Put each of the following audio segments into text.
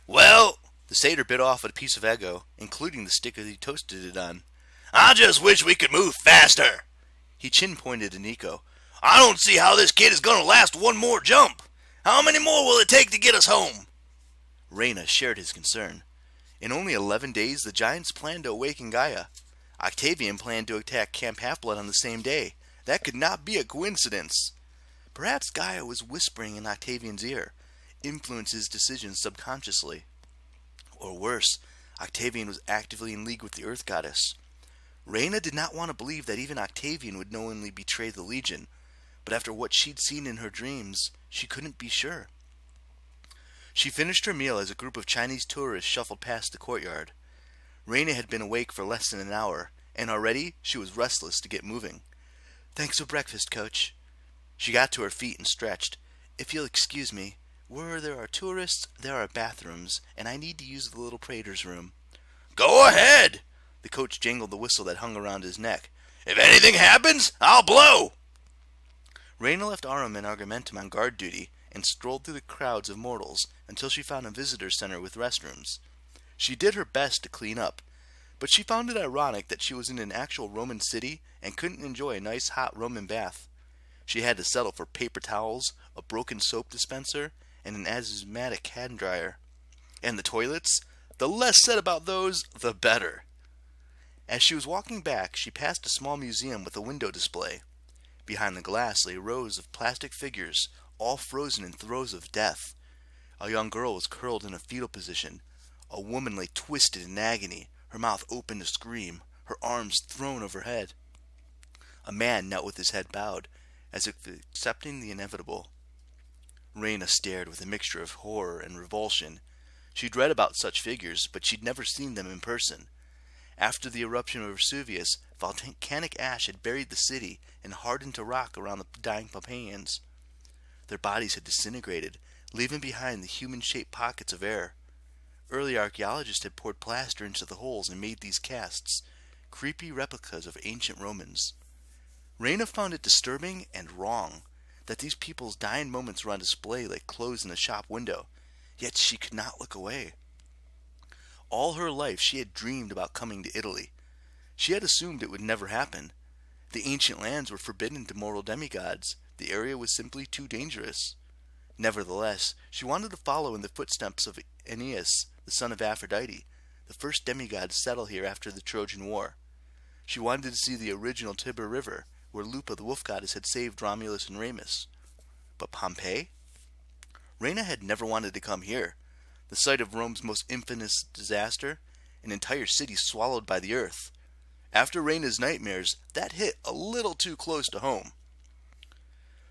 Well, the satyr bit off a piece of Eggo, including the stick that he toasted it on. I just wish we could move faster. He chin-pointed to Nico. I don't see how this kid is going to last one more jump. How many more will it take to get us home? Reyna shared his concern. In only 11 days, the giants planned to awaken Gaia. Octavian planned to attack Camp Half-Blood on the same day. That could not be a coincidence. Perhaps Gaia was whispering in Octavian's ear, influenced his decisions subconsciously. Or worse, Octavian was actively in league with the Earth Goddess. Reyna did not want to believe that even Octavian would knowingly betray the Legion, but after what she'd seen in her dreams, she couldn't be sure. She finished her meal as a group of Chinese tourists shuffled past the courtyard. Reyna had been awake for less than an hour, and already she was restless to get moving. Thanks for breakfast, Coach. She got to her feet and stretched. If you'll excuse me, where there are tourists, there are bathrooms, and I need to use the little praetor's room. Go ahead! The coach jangled the whistle that hung around his neck. If anything happens, I'll blow! Reyna left Arum and Argumentum on guard duty and strolled through the crowds of mortals until she found a visitor center with restrooms. She did her best to clean up, but she found it ironic that she was in an actual Roman city and couldn't enjoy a nice hot Roman bath. She had to settle for paper towels, a broken soap dispenser, and an asthmatic hand dryer. And the toilets? The less said about those, the better. As she was walking back, she passed a small museum with a window display. Behind the glass lay rows of plastic figures, all frozen in throes of death. A young girl was curled in a fetal position. A woman lay twisted in agony, her mouth open to scream, her arms thrown overhead. A man knelt with his head bowed, as if accepting the inevitable. Reyna stared with a mixture of horror and revulsion. She'd read about such figures, but she'd never seen them in person. After the eruption of Vesuvius, volcanic ash had buried the city and hardened to rock around the dying Pompeians. Their bodies had disintegrated, leaving behind the human-shaped pockets of air. Early archaeologists had poured plaster into the holes and made these casts, creepy replicas of ancient Romans. Reyna found it disturbing and wrong that these people's dying moments were on display like clothes in a shop window, yet she could not look away. All her life she had dreamed about coming to Italy. She had assumed it would never happen. The ancient lands were forbidden to mortal demigods. The area was simply too dangerous. Nevertheless, she wanted to follow in the footsteps of Aeneas, the son of Aphrodite, the first demigod to settle here after the Trojan War. She wanted to see the original Tiber River, where Lupa the wolf goddess had saved Romulus and Remus. But Pompeii? Reyna had never wanted to come here. The site of Rome's most infamous disaster, an entire city swallowed by the earth. After Reyna's nightmares, that hit a little too close to home.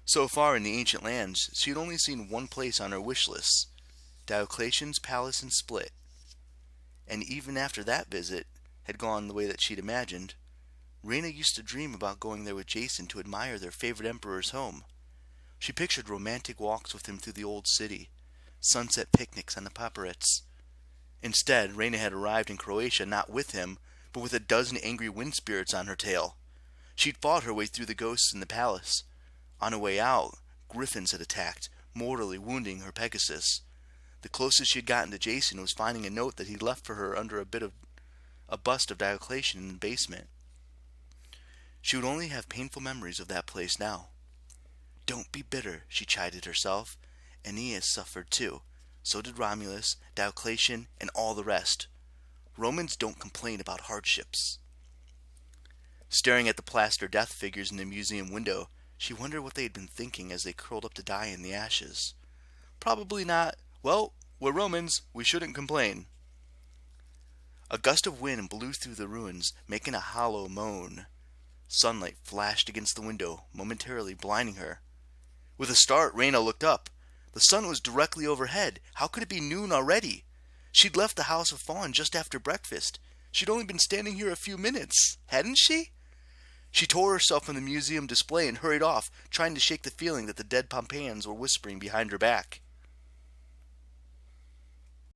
So far in the ancient lands, she had only seen one place on her wish list, Diocletian's palace in Split. And even after that visit had gone the way that she'd imagined, Reyna used to dream about going there with Jason to admire their favorite emperor's home. She pictured romantic walks with him through the old city, sunset picnics on the Paparets. Instead, Reyna had arrived in Croatia not with him, but with a dozen angry wind spirits on her tail. She'd fought her way through the ghosts in the palace. On her way out, griffins had attacked, mortally wounding her Pegasus. The closest she'd gotten to Jason was finding a note that he'd left for her under a bust of Diocletian in the basement. She would only have painful memories of that place now. Don't be bitter, she chided herself. Aeneas suffered too. So did Romulus, Diocletian, and all the rest. Romans don't complain about hardships. Staring at the plaster death figures in the museum window, she wondered what they had been thinking as they curled up to die in the ashes. Probably not, well, we're Romans, we shouldn't complain. A gust of wind blew through the ruins, making a hollow moan. Sunlight flashed against the window, momentarily blinding her. With a start, Reyna looked up. The sun was directly overhead. How could it be noon already? She'd left the House of Fawn just after breakfast. She'd only been standing here a few minutes, hadn't she? She tore herself from the museum display and hurried off, trying to shake the feeling that the dead Pompeians were whispering behind her back.